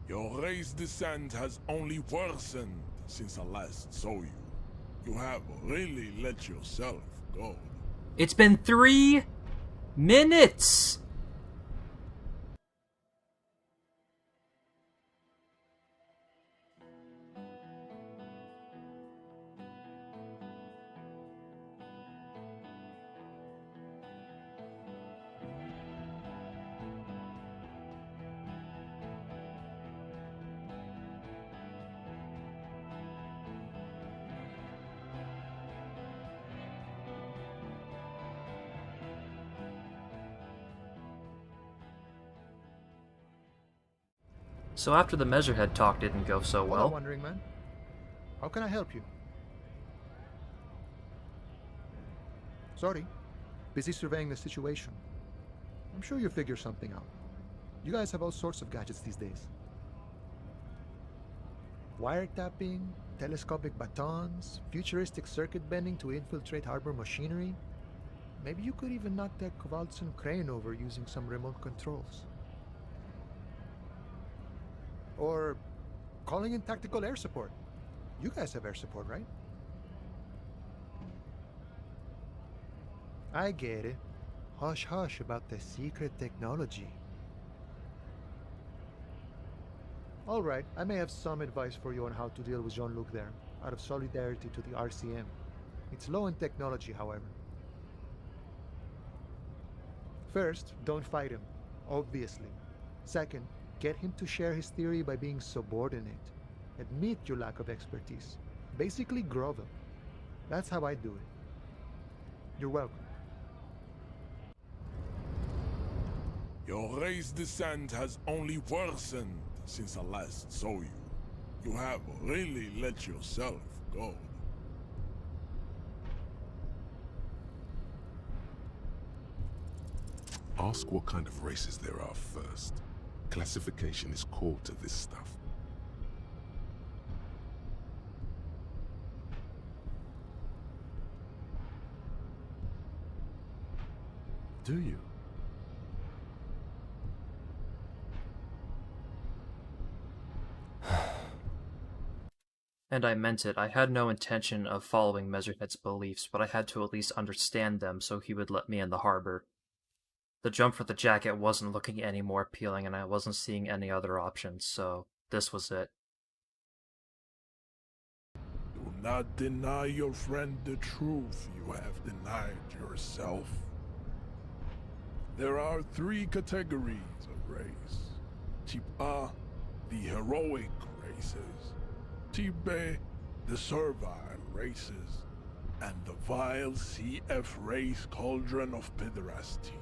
Your race descent has only worsened since I last saw you. You have really let yourself go. It's been 3 minutes! So after the Measurehead talk didn't go so well... Hello, Wandering Man. How can I help you? Sorry. Busy surveying the situation. I'm sure you'll figure something out. You guys have all sorts of gadgets these days. Wiretapping, telescopic batons, futuristic circuit bending to infiltrate harbor machinery. Maybe you could even knock that Kowalson crane over using some remote controls. Or calling in tactical air support. You guys have air support, right? I get it. Hush hush about the secret technology. Alright, I may have some advice for you on how to deal with Jean-Luc there, out of solidarity to the RCM. It's low in technology, however. First, don't fight him, obviously. Second, get him to share his theory by being subordinate. Admit your lack of expertise. Basically grovel. That's how I do it. You're welcome. Your race descent has only worsened since I last saw you. You have really let yourself go. Ask what kind of races there are first. Classification is core to this stuff. Do you? And I meant it. I had no intention of following Measurehead's beliefs, but I had to at least understand them so he would let me in the harbor. The jump for the jacket wasn't looking any more appealing, and I wasn't seeing any other options, so this was it. Do not deny your friend the truth you have denied yourself. There are 3 categories of race. Type A, the heroic races. Type B, the servile races. And the vile CF race cauldron of pederasty.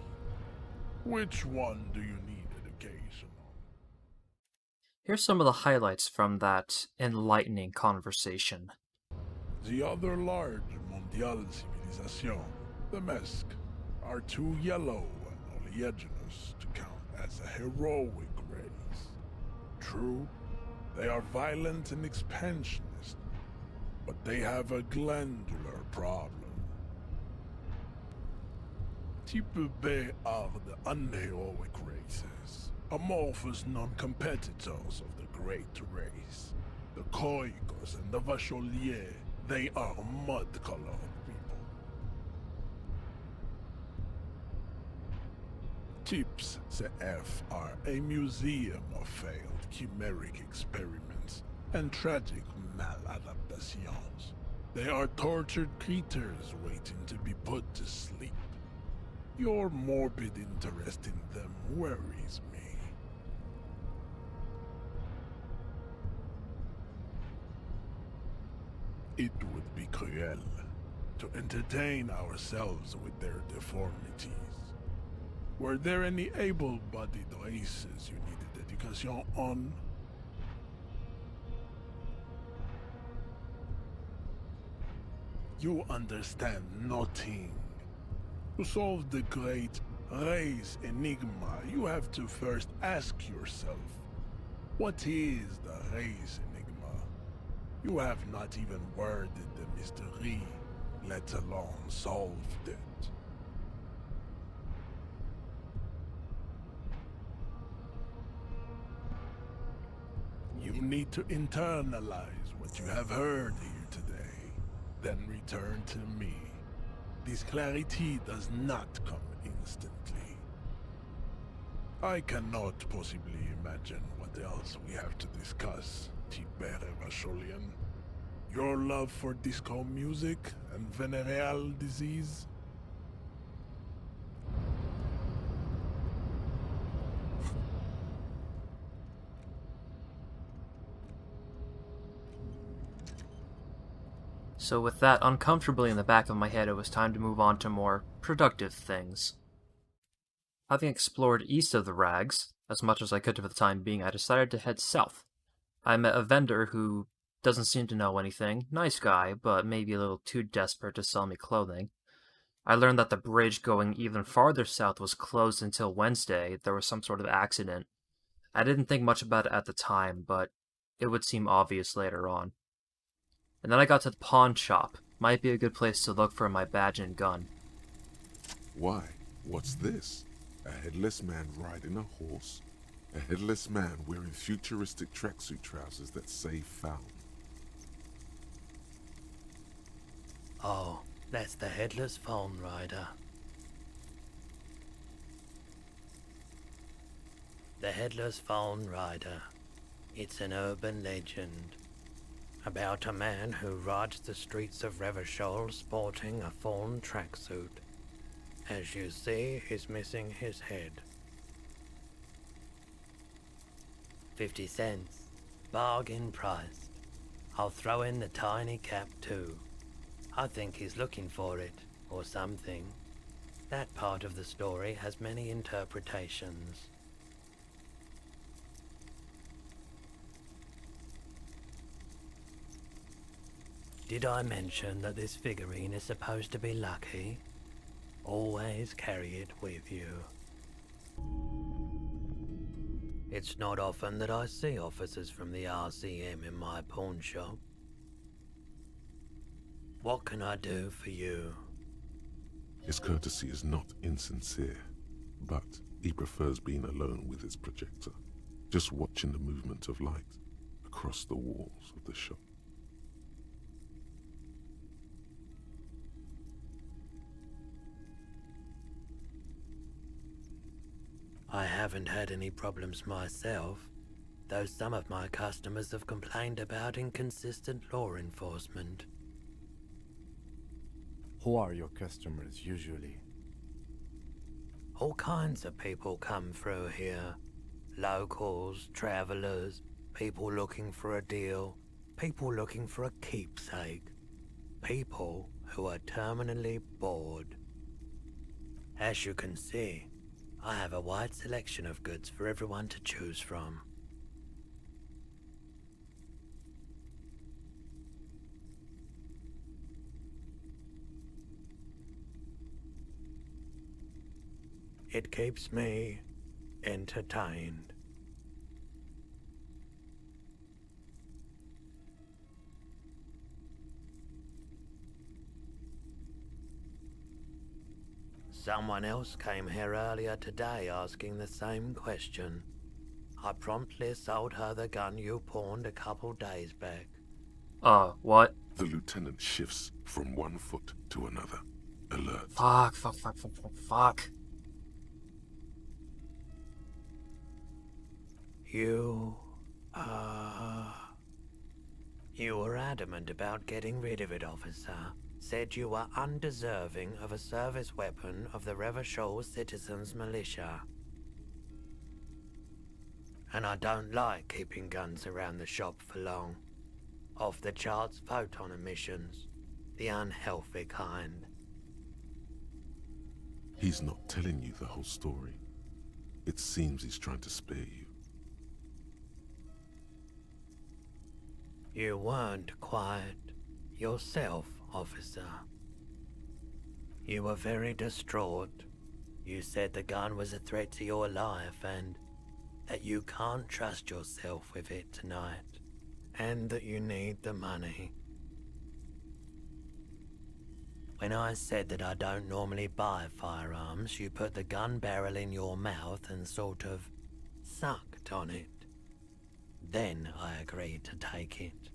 Which one do you need education on? Here's some of the highlights from that enlightening conversation. The other large mondial civilization, the Mesk, are too yellow and oleaginous to count as a heroic race. True, they are violent and expansionist, but they have a glandular problem. Type B are the unheroic races, amorphous non-competitors of the great race. The Koikos and the Vacholier, they are mud-colored people. Types CF are a museum of failed chimeric experiments and tragic maladaptations. They are tortured creatures waiting to be put to sleep. Your morbid interest in them worries me. It would be cruel to entertain ourselves with their deformities. Were there any able-bodied races you needed education on? You understand nothing. To solve the great race enigma, you have to first ask yourself, what is the race enigma? You have not even worded the mystery, let alone solved it. need to internalize what you have heard here today, then return to me. This clarity does not come instantly. I cannot possibly imagine what else we have to discuss, Tibere Vasholian. Your love for disco music and venereal disease? So with that uncomfortably in the back of my head, it was time to move on to more productive things. Having explored east of the Rags, as much as I could for the time being, I decided to head south. I met a vendor who doesn't seem to know anything, nice guy, but maybe a little too desperate to sell me clothing. I learned that the bridge going even farther south was closed until Wednesday. There was some sort of accident. I didn't think much about it at the time, but it would seem obvious later on. And then I got to the pawn shop. Might be a good place to look for my badge and gun. Why? What's this? A headless man riding a horse? A headless man wearing futuristic tracksuit trousers that say found. Oh, that's the headless phone rider. The headless phone rider. It's an urban legend about a man who rides the streets of Revachol sporting a fawn tracksuit. As you see, he's missing his head. 50 cents. Bargain priced. I'll throw in the tiny cap too. I think he's looking for it, or something. That part of the story has many interpretations. Did I mention that this figurine is supposed to be lucky? Always carry it with you. It's not often that I see officers from the RCM in my pawn shop. What can I do for you? His courtesy is not insincere, but he prefers being alone with his projector, just watching the movement of light across the walls of the shop. I haven't had any problems myself, though some of my customers have complained about inconsistent law enforcement. Who are your customers usually? All kinds of people come through here. Locals, travelers, people looking for a deal, people looking for a keepsake, people who are terminally bored. As you can see, I have a wide selection of goods for everyone to choose from. It keeps me entertained. Someone else came here earlier today asking the same question. I promptly sold her the gun you pawned a couple days back. What? The lieutenant shifts from one foot to another. Alert. Fuck. You were adamant about getting rid of it, officer. Said you were undeserving of a service weapon of the Revachol Citizens Militia. And I don't like keeping guns around the shop for long. Off the charts photon emissions. The unhealthy kind. He's not telling you the whole story. It seems he's trying to spare you. You weren't quiet yourself, officer. You were very distraught. You said the gun was a threat to your life and that you can't trust yourself with it tonight, and that you need the money. When I said that I don't normally buy firearms, you put the gun barrel in your mouth and sort of sucked on it. Then I agreed to take it.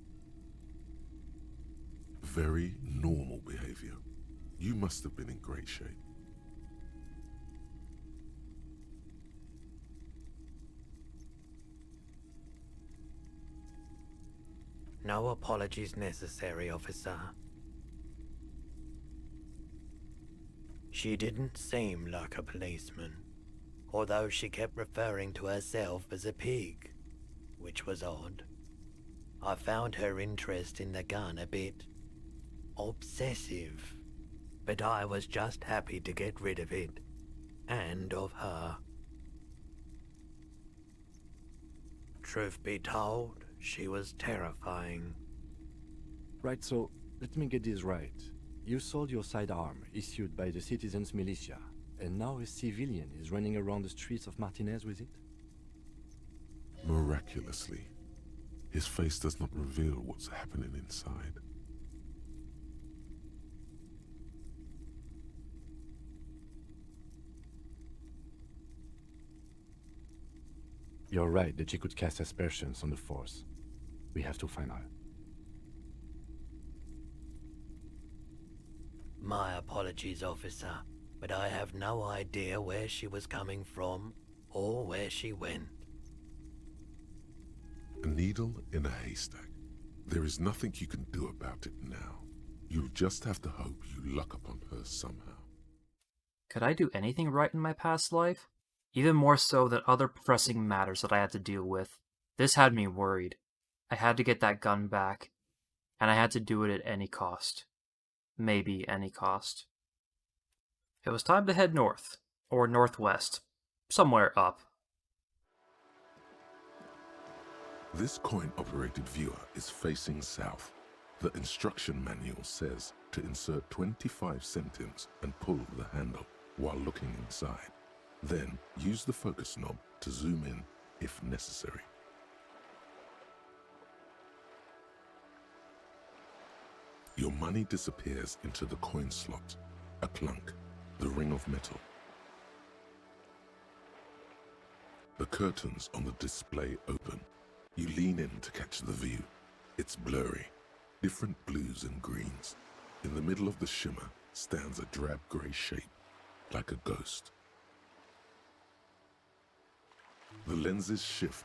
Very normal behavior. You must have been in great shape. No apologies necessary, officer. She didn't seem like a policeman, although she kept referring to herself as a pig, which was odd. I found her interest in the gun a bit obsessive, but I was just happy to get rid of it, and of her. Truth be told, she was terrifying. Right, so let me get this right. You sold your sidearm, issued by the citizens' militia, and now a civilian is running around the streets of Martinez with it? Miraculously, his face does not reveal what's happening inside. You're right that she could cast aspersions on the Force. We have to find her. My apologies, officer, but I have no idea where she was coming from or where she went. A needle in a haystack. There is nothing you can do about it now. You'll just have to hope you luck upon her somehow. Could I do anything right in my past life? Even more so than other pressing matters that I had to deal with. This had me worried. I had to get that gun back, and I had to do it at any cost. Maybe any cost. It was time to head north, or northwest, somewhere up. This coin-operated viewer is facing south. The instruction manual says to insert 25 centimes and pull the handle while looking inside. Then use the focus knob to zoom in if necessary. Your money disappears into the coin slot, a clunk, the ring of metal. The curtains on the display open. You lean in to catch the view. It's blurry, different blues and greens. In the middle of the shimmer stands a drab grey shape, like a ghost. The lenses shift.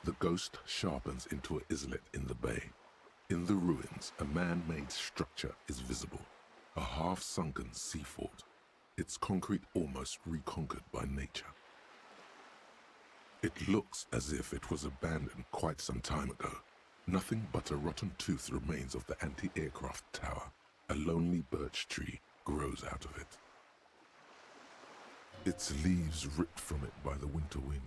The ghost sharpens into an islet in the bay. In the ruins, a man-made structure is visible, a half-sunken sea fort, its concrete almost reconquered by nature. It looks as if it was abandoned quite some time ago. Nothing but a rotten tooth remains of the anti-aircraft tower. A lonely birch tree grows out of it. Its leaves ripped from it by the winter wind.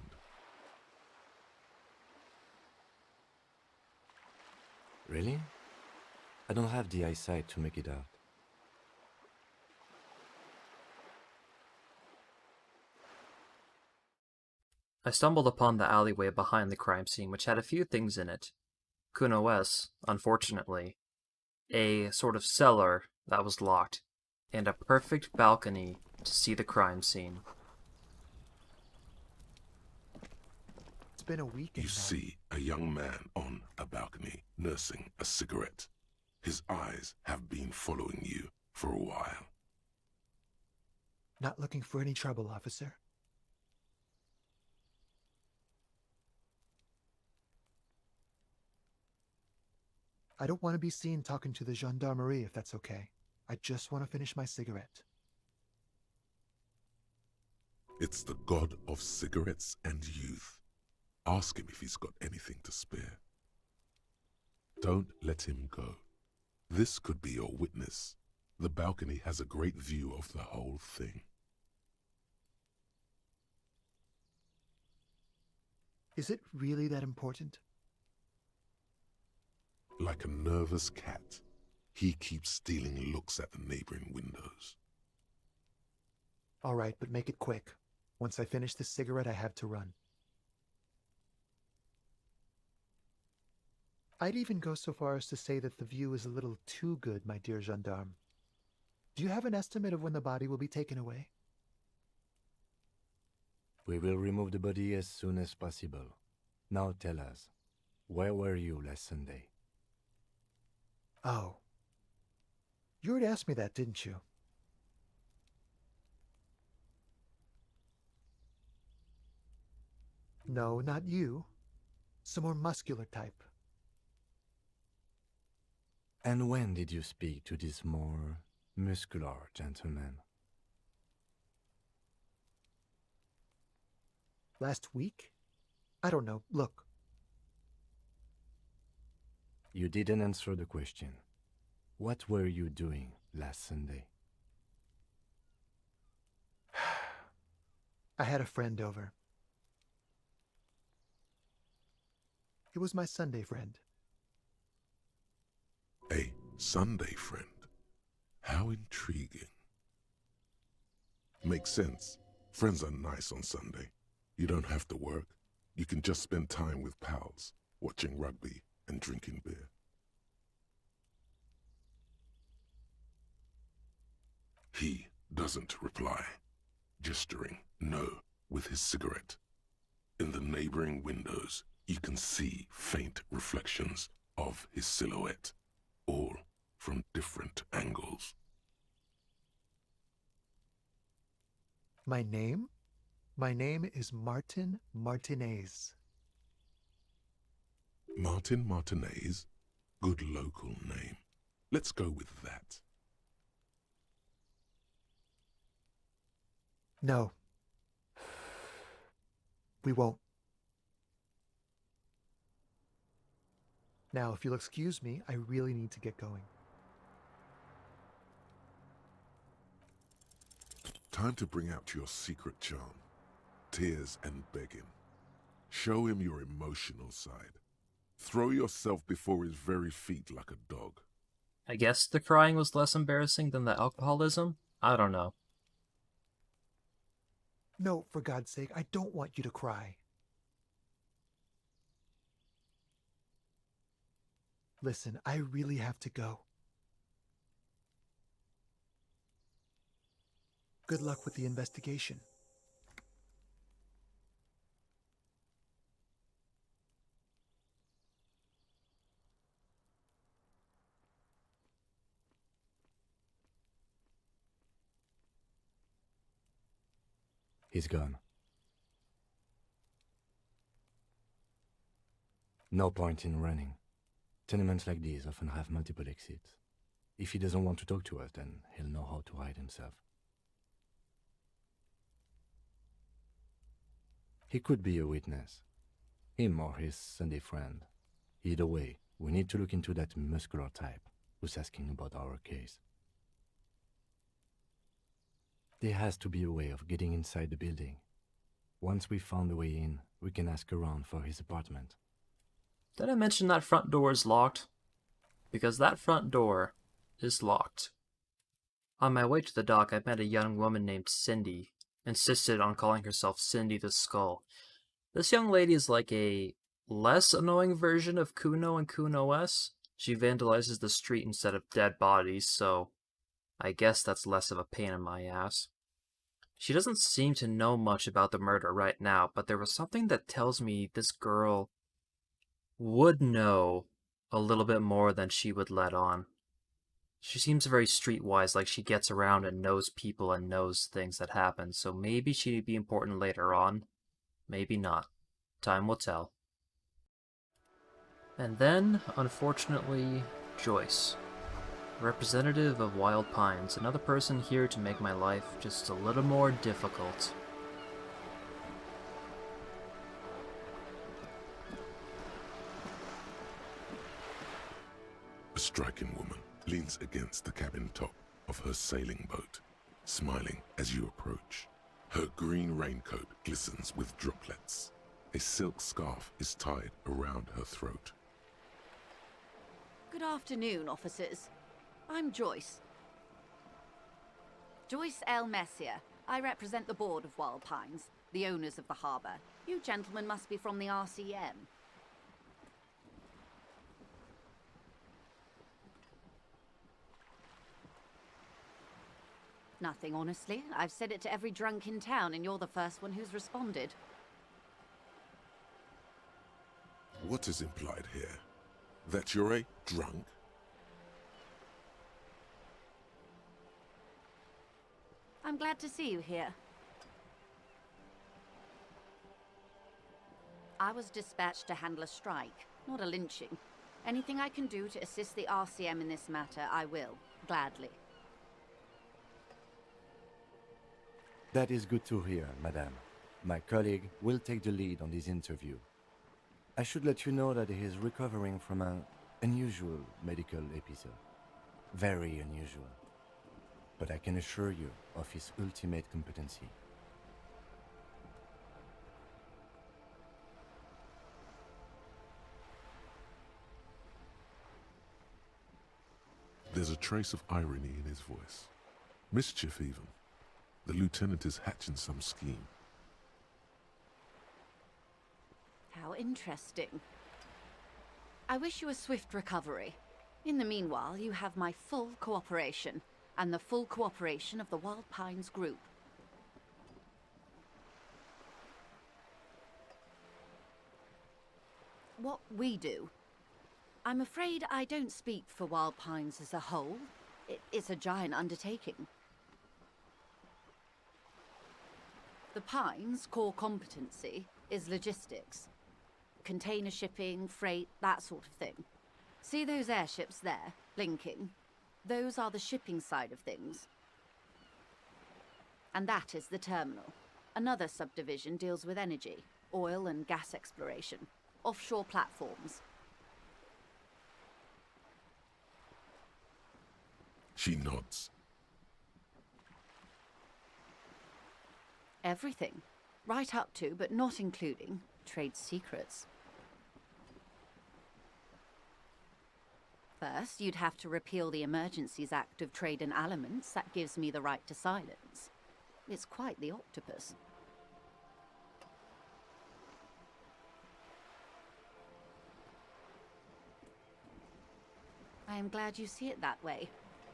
Really? I don't have the eyesight to make it out. I stumbled upon the alleyway behind the crime scene, which had a few things in it. Kuno-S, unfortunately, a sort of cellar that was locked, and a perfect balcony to see the crime scene. It's been a week You now. see a young man on a balcony nursing a cigarette. His eyes have been following you for a while. Not looking for any trouble, officer. I don't want to be seen talking to the gendarmerie if that's okay. I just want to finish my cigarette. It's the god of cigarettes and youth. Ask him if he's got anything to spare. Don't let him go. This could be your witness. The balcony has a great view of the whole thing. Is it really that important? Like a nervous cat, he keeps stealing looks at the neighboring windows. All right, but make it quick. Once I finish this cigarette, I have to run. I'd even go so far as to say that the view is a little too good, my dear gendarme. Do you have an estimate of when the body will be taken away? We will remove the body as soon as possible. Now tell us, Where were you last Sunday? Oh. You already asked me that, didn't you? No, not you. Some more muscular type. And when did you speak to this more muscular gentleman? Last week? I don't know. Look. You didn't answer the question. What were you doing last Sunday? I had a friend over. It was my Sunday friend. A Sunday friend. How intriguing. Makes sense. Friends are nice on Sunday. You don't have to work. You can just spend time with pals, watching rugby and drinking beer. He doesn't reply, gesturing no with his cigarette. In the neighboring windows, you can see faint reflections of his silhouette, all from different angles. My name? My name is Martin Martinez. Martin Martinez? Good local name. Let's go with that. No. We won't. Now, if you'll excuse me, I really need to get going. Time to bring out your secret charm. Tears and begging. Show him your emotional side. Throw yourself before his very feet like a dog. I guess the crying was less embarrassing than the alcoholism? I don't know. No, for God's sake, I don't want you to cry. Listen, I really have to go. Good luck with the investigation. He's gone. No point in running. Tenements like these often have multiple exits. If he doesn't want to talk to us, then he'll know how to hide himself. He could be a witness. Him or his Sunday friend. Either way, we need to look into that muscular type who's asking about our case. There has to be a way of getting inside the building. Once we've found a way in, we can ask around for his apartment. Did I mention that front door is locked? Because that front door is locked. On my way to the dock, I met a young woman named Cindy, insisted on calling herself Cindy the Skull. This young lady is like a less annoying version of Kuno and Kuno S. She vandalizes the street instead of dead bodies, so I guess that's less of a pain in my ass. She doesn't seem to know much about the murder right now, but there was something that tells me this girl would know a little bit more than she would let on. She seems very streetwise, like she gets around and knows people and knows things that happen, so maybe she'd be important later on. Maybe not. Time will tell. And then, unfortunately, Joyce. Representative of Wild Pines, another person here to make my life just a little more difficult. A striking woman leans against the cabin top of her sailing boat, smiling as you approach. Her green raincoat glistens with droplets. A silk scarf is tied around her throat. Good afternoon, officers. I'm Joyce. Joyce L. Messier. I represent the board of Wild Pines, the owners of the harbour. You gentlemen must be from the RCM. Nothing, honestly. I've said it to every drunk in town, and you're the first one who's responded. What is implied here? That you're a drunk? I'm glad to see you here. I was dispatched to handle a strike, not a lynching. Anything I can do to assist the RCM in this matter, I will, gladly. That is good to hear, madame. My colleague will take the lead on this interview. I should let you know that he is recovering from an unusual medical episode. Very unusual. But I can assure you of his ultimate competency. There's a trace of irony in his voice. Mischief, even. The lieutenant is hatching some scheme. How interesting. I wish you a swift recovery. In the meanwhile, you have my full cooperation, and the full cooperation of the Wild Pines group. What we do. I'm afraid I don't speak for Wild Pines as a whole. It's a giant undertaking. The Pines' core competency is logistics. Container shipping, freight, that sort of thing. See those airships there, blinking? Those are the shipping side of things. And that is the terminal. Another subdivision deals with energy, oil and gas exploration, offshore platforms. She nods. Everything. Right up to, but not including, trade secrets. First, you'd have to repeal the Emergencies Act of Trade in Elements. That gives me the right to silence. It's quite the octopus. I am glad you see it that way.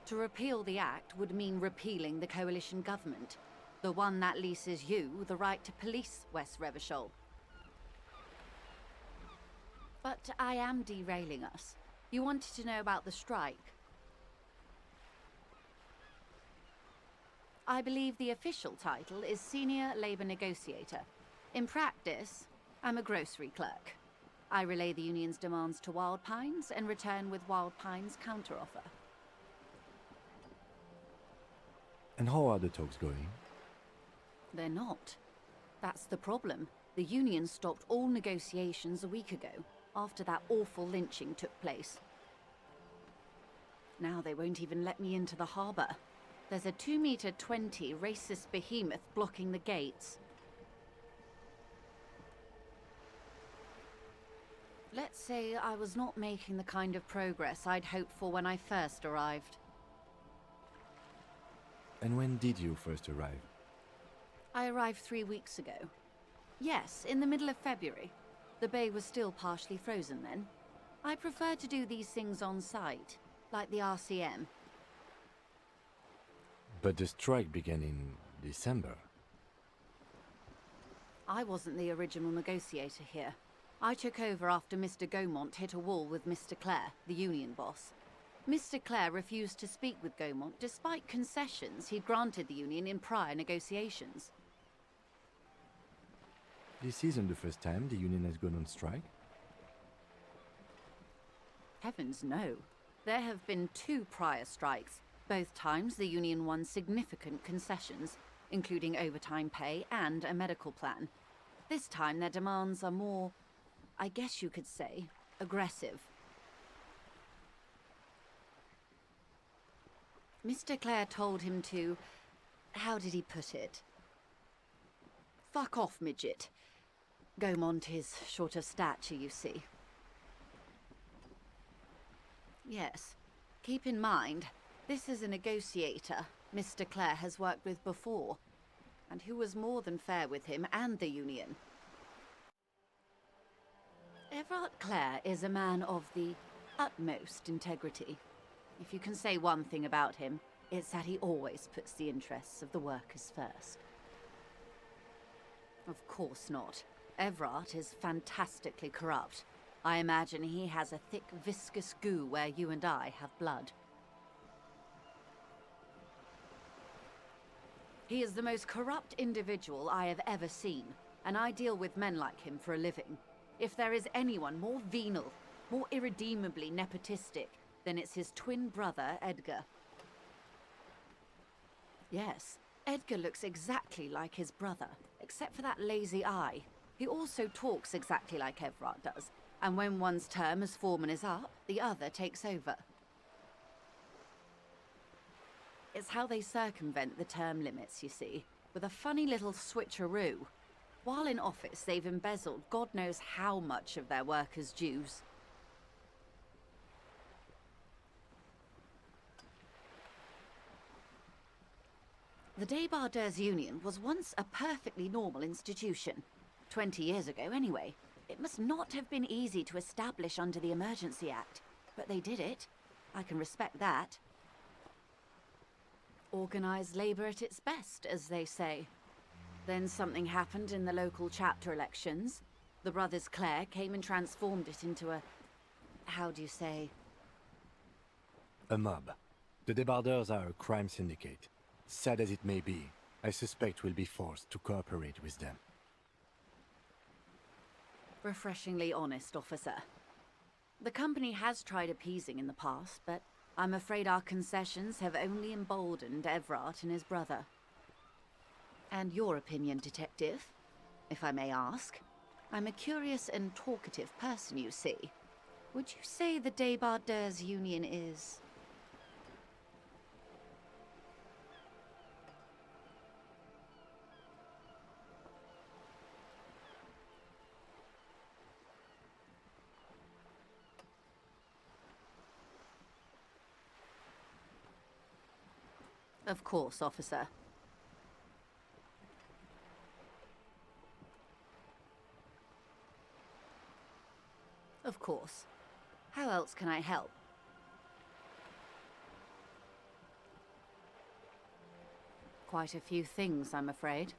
To repeal the Act would mean repealing the coalition government, the one that leases you the right to police West Revachol. But I am derailing us. You wanted to know about the strike. I believe the official title is Senior Labor Negotiator. In practice, I'm a grocery clerk. I relay the union's demands to Wild Pines and return with Wild Pines' counteroffer. And how are the talks going? They're not. That's the problem. The union stopped all negotiations a week ago, after that awful lynching took place. Now they won't even let me into the harbour. There's a 2-meter-20 racist behemoth blocking the gates. Let's say I was not making the kind of progress I'd hoped for when I first arrived. And when did you first arrive? I arrived 3 weeks ago. Yes, in the middle of February. The bay was still partially frozen then. I prefer to do these things on site, like the RCM. But the strike began in December. I wasn't the original negotiator here. I took over after Mr. Gaumont hit a wall with Mr. Clare, the union boss. Mr. Clare refused to speak with Gaumont despite concessions he'd granted the union in prior negotiations. This isn't the first time the union has gone on strike. Heavens no. There have been 2 prior strikes. Both times the union won significant concessions, including overtime pay and a medical plan. This time their demands are more, I guess you could say, aggressive. Mr. Clare told him to... how did he put it? Fuck off, midget. Gaumont is short of stature, you see. Yes. Keep in mind, this is a negotiator Mr. Clare has worked with before, and who was more than fair with him and the union. Everard Clare is a man of the utmost integrity. If you can say one thing about him, it's that he always puts the interests of the workers first. Of course not. Everard is fantastically corrupt. I imagine he has a thick, viscous goo where you and I have blood. He is the most corrupt individual I have ever seen, and I deal with men like him for a living. If there is anyone more venal, more irredeemably nepotistic, then it's his twin brother, Edgar. Yes, Edgar looks exactly like his brother, except for that lazy eye. He also talks exactly like Everard does, and when one's term as foreman is up, the other takes over. It's how they circumvent the term limits, you see, with a funny little switcheroo. While in office, they've embezzled God knows how much of their workers' dues. The Débardeurs Union was once a perfectly normal institution. 20 years ago, anyway. It must not have been easy to establish under the Emergency Act, but they did it. I can respect that. Organised labour at its best, as they say. Then something happened in the local chapter elections. The brothers Clare came and transformed it into a... how do you say? A mob. The Débardeurs are a crime syndicate. Sad as it may be, I suspect we'll be forced to cooperate with them. Refreshingly honest, officer. The company has tried appeasing in the past, but I'm afraid our concessions have only emboldened Everard and his brother. And your opinion, detective, if I may ask? I'm a curious and talkative person, you see. Would you say the Débardeurs Union is... Of course, officer. Of course. How else can I help? Quite a few things, I'm afraid.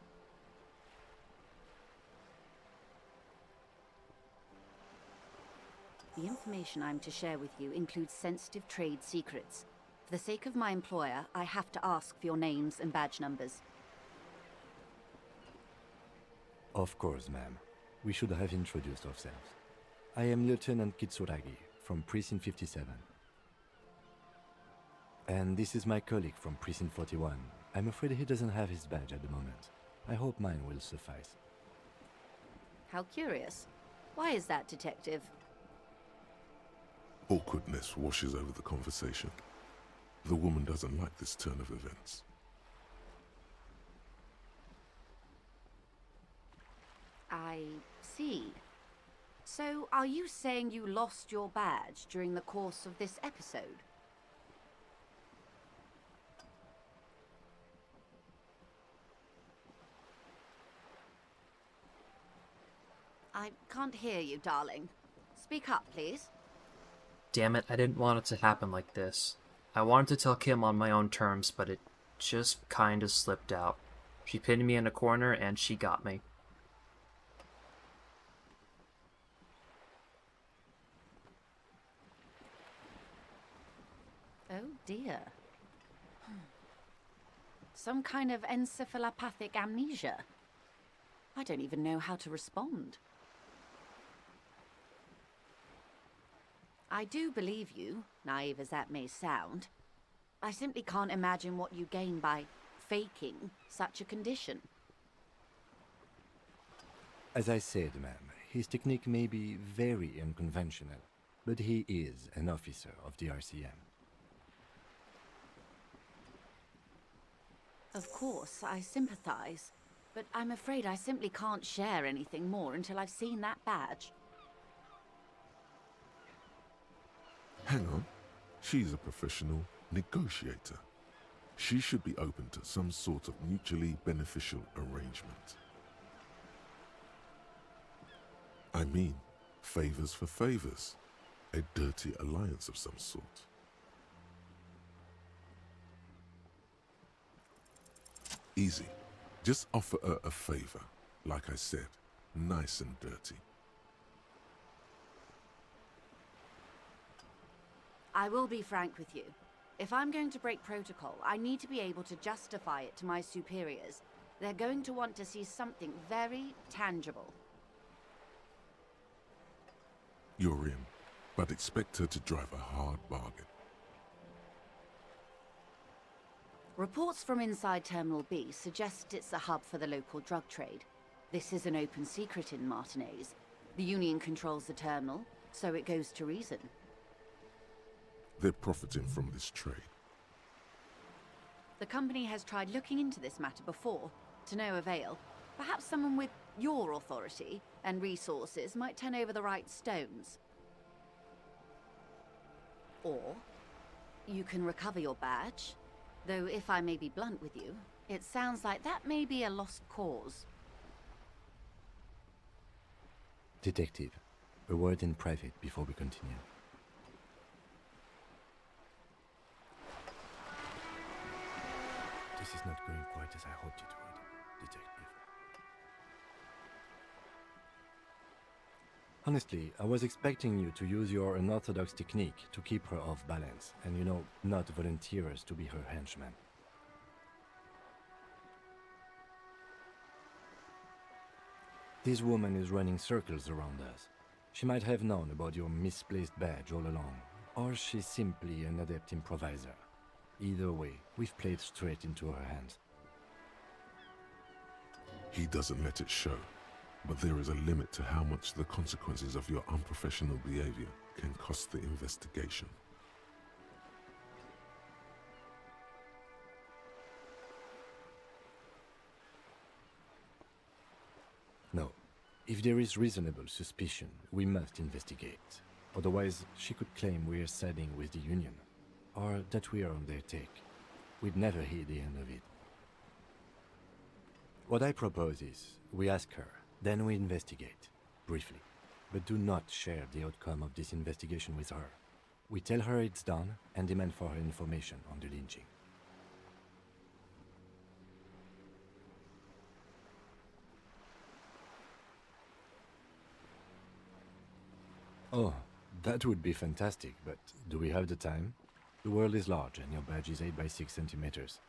The information I'm to share with you includes sensitive trade secrets. For the sake of my employer, I have to ask for your names and badge numbers. Of course, ma'am. We should have introduced ourselves. I am Lieutenant Kitsuragi, from Precinct 57. And this is my colleague from Precinct 41. I'm afraid he doesn't have his badge at the moment. I hope mine will suffice. How curious. Why is that, detective? Awkwardness washes over the conversation. The woman doesn't like this turn of events. I see. So, are you saying you lost your badge during the course of this episode? I can't hear you, darling. Speak up, please. Damn it, I didn't want it to happen like this. I wanted to tell Kim on my own terms, but it just kinda slipped out. She pinned me in a corner and she got me. Oh dear. Some kind of encephalopathic amnesia. I don't even know how to respond. I do believe you, naive as that may sound. I simply can't imagine what you gain by faking such a condition. As I said, ma'am, his technique may be very unconventional, but he is an officer of the RCM. Of course, I sympathize, but I'm afraid I simply can't share anything more until I've seen that badge. Hang on. She's a professional negotiator. She should be open to some sort of mutually beneficial arrangement. I mean, favors for favors. A dirty alliance of some sort. Easy. Just offer her a favor. Like I said, nice and dirty. I will be frank with you. If I'm going to break protocol, I need to be able to justify it to my superiors. They're going to want to see something very tangible. You're in, but expect her to drive a hard bargain. Reports from inside Terminal B suggest it's a hub for the local drug trade. This is an open secret in Martinez. The Union controls the terminal, so it goes to reason. They're profiting from this trade. The company has tried looking into this matter before, to no avail. Perhaps someone with your authority and resources might turn over the right stones. Or you can recover your badge, though if I may be blunt with you, it sounds like that may be a lost cause. Detective, a word in private before we continue. This is not going quite as I hoped it would, Detective. Honestly, I was expecting you to use your unorthodox technique to keep her off balance, and not volunteer us to be her henchman. This woman is running circles around us. She might have known about your misplaced badge all along, or she's simply an adept improviser. Either way, we've played straight into her hands. He doesn't let it show, but there is a limit to how much the consequences of your unprofessional behavior can cost the investigation. No. If there is reasonable suspicion, we must investigate. Otherwise, she could claim we're siding with the Union, or that we're on their take. We'd never hear the end of it. What I propose is, we ask her, then we investigate, briefly. But do not share the outcome of this investigation with her. We tell her it's done, and demand for her information on the lynching. Oh, that would be fantastic, but do we have the time? The world is large and your badge is 8 by 6 centimeters.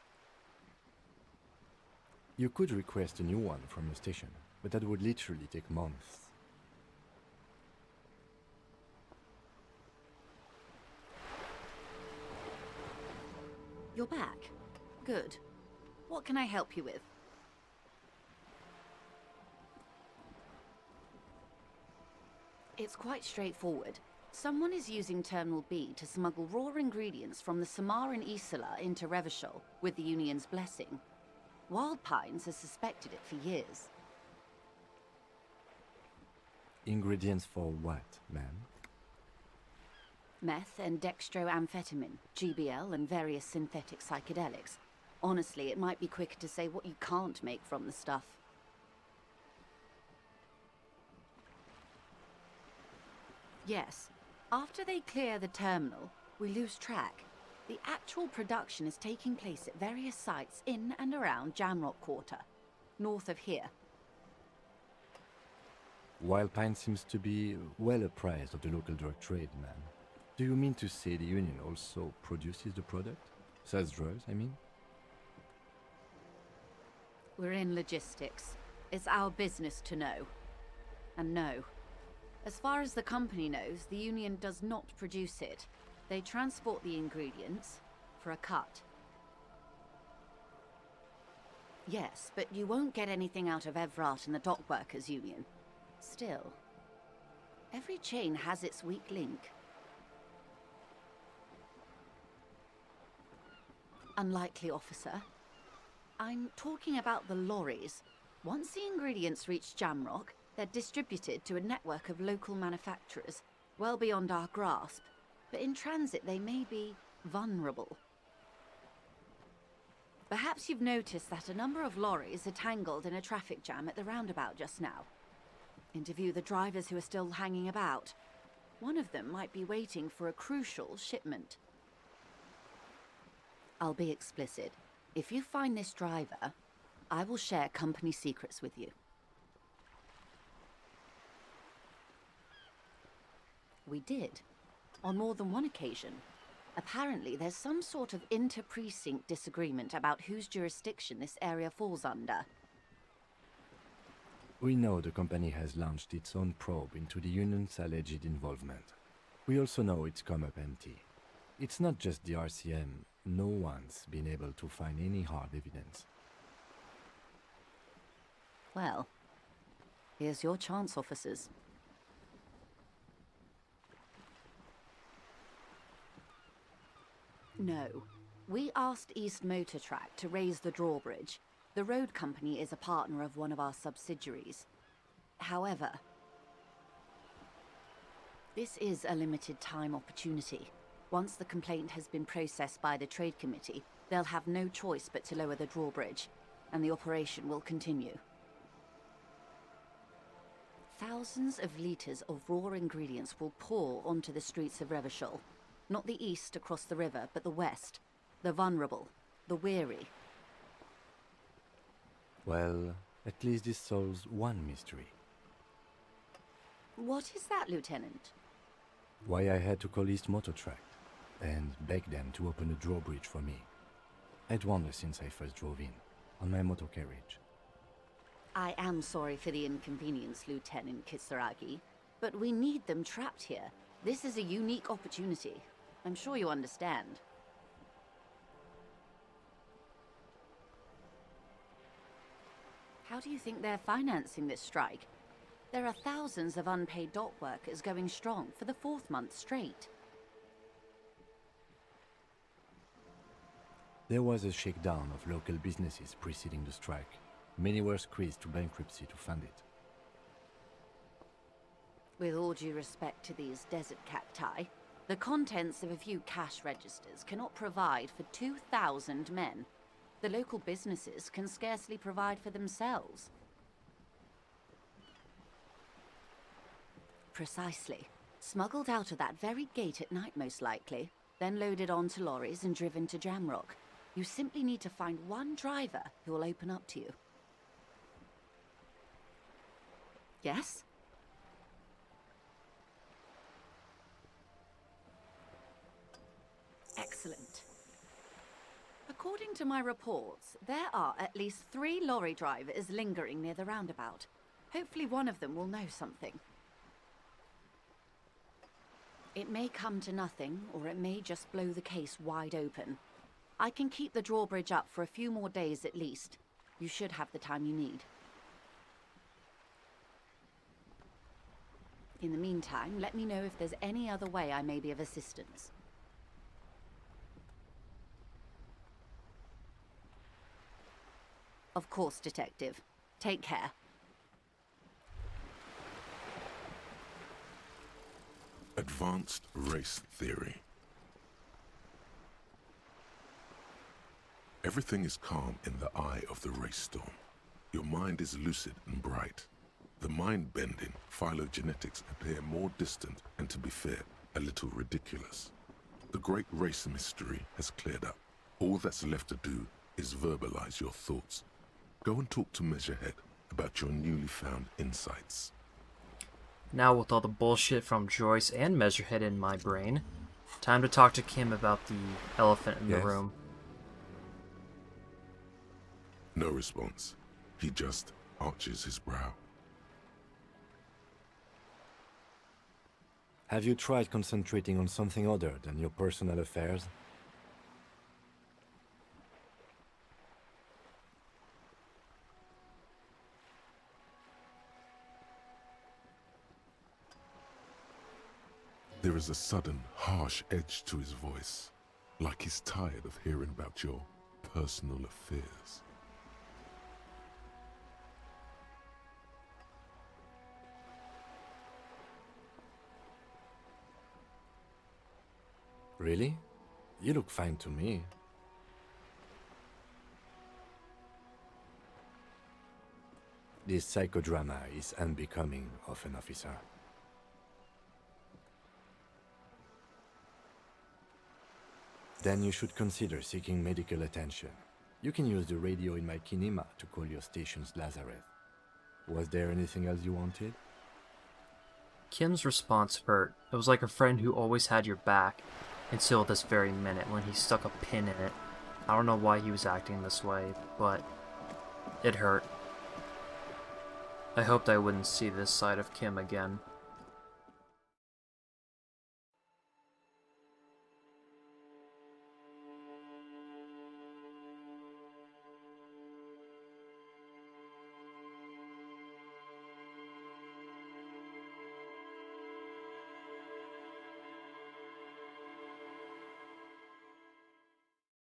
You could request a new one from your station, but that would literally take months. You're back. Good. What can I help you with? It's quite straightforward. Someone is using Terminal B to smuggle raw ingredients from the Samar and Isola into Revachol with the Union's blessing. Wild Pines has suspected it for years. Ingredients for what, ma'am? Meth and dextroamphetamine, GBL, and various synthetic psychedelics. Honestly, it might be quicker to say what you can't make from the stuff. Yes. After they clear the terminal, we lose track. The actual production is taking place at various sites in and around Jamrock Quarter, north of here. Wild Pine seems to be well apprised of the local drug trade, ma'am. Do you mean to say the Union also produces the product? Sells drugs, I mean? We're in logistics. It's our business to know. And no. As far as the company knows, the Union does not produce it. They transport the ingredients for a cut. Yes, but you won't get anything out of Evrat and the Dock Workers Union. Still, every chain has its weak link. Unlikely, officer. I'm talking about the lorries. Once the ingredients reach Jamrock, they're distributed to a network of local manufacturers, well beyond our grasp. But in transit, they may be vulnerable. Perhaps you've noticed that a number of lorries are tangled in a traffic jam at the roundabout just now. Interview the drivers who are still hanging about. One of them might be waiting for a crucial shipment. I'll be explicit. If you find this driver, I will share company secrets with you. We did, on more than one occasion. Apparently, there's some sort of inter-precinct disagreement about whose jurisdiction this area falls under. We know the company has launched its own probe into the union's alleged involvement. We also know it's come up empty. It's not just the RCM. No one's been able to find any hard evidence. Well, here's your chance, officers. No. We asked East Motor Track to raise the drawbridge. The road company is a partner of one of our subsidiaries. However, this is a limited time opportunity. Once the complaint has been processed by the Trade Committee, they'll have no choice but to lower the drawbridge, and the operation will continue. Thousands of litres of raw ingredients will pour onto the streets of Revachol. Not the east across the river, but the west. The vulnerable, the weary. Well, at least this solves one mystery. What is that, Lieutenant? Why I had to call East Motor Track and beg them to open a drawbridge for me. I'd wondered since I first drove in, on my motor carriage. I am sorry for the inconvenience, Lieutenant Kisaragi, but we need them trapped here. This is a unique opportunity. I'm sure you understand. How do you think they're financing this strike? There are thousands of unpaid dock workers going strong for the 4th month straight. There was a shakedown of local businesses preceding the strike. Many were squeezed to bankruptcy to fund it. With all due respect to these desert cacti, the contents of a few cash registers cannot provide for 2,000 men. The local businesses can scarcely provide for themselves. Precisely. Smuggled out of that very gate at night, most likely, then loaded onto lorries and driven to Jamrock. You simply need to find one driver who will open up to you. Yes? Excellent. According to my reports, there are at least 3 lorry drivers lingering near the roundabout. Hopefully one of them will know something. It may come to nothing, or it may just blow the case wide open. I can keep the drawbridge up for a few more days at least. You should have the time you need. In the meantime, let me know if there's any other way I may be of assistance. Of course, Detective. Take care. Advanced race theory. Everything is calm in the eye of the race storm. Your mind is lucid and bright. The mind-bending phylogenetics appear more distant and, to be fair, a little ridiculous. The great race mystery has cleared up. All that's left to do is verbalize your thoughts. Go and talk to Measurehead about your newly found insights. Now with all the bullshit from Joyce and Measurehead in my brain, time to talk to Kim about the elephant in the room. No response. He just arches his brow. Have you tried concentrating on something other than your personal affairs? There is a sudden, harsh edge to his voice, like he's tired of hearing about your personal affairs. Really? You look fine to me. This psychodrama is unbecoming of an officer. Then you should consider seeking medical attention. You can use the radio in my kinema to call your station's Lazareth. Was there anything else you wanted? Kim's response hurt. It was like a friend who always had your back. Until this very minute, when he stuck a pin in it. I don't know why he was acting this way, but it hurt. I hoped I wouldn't see this side of Kim again.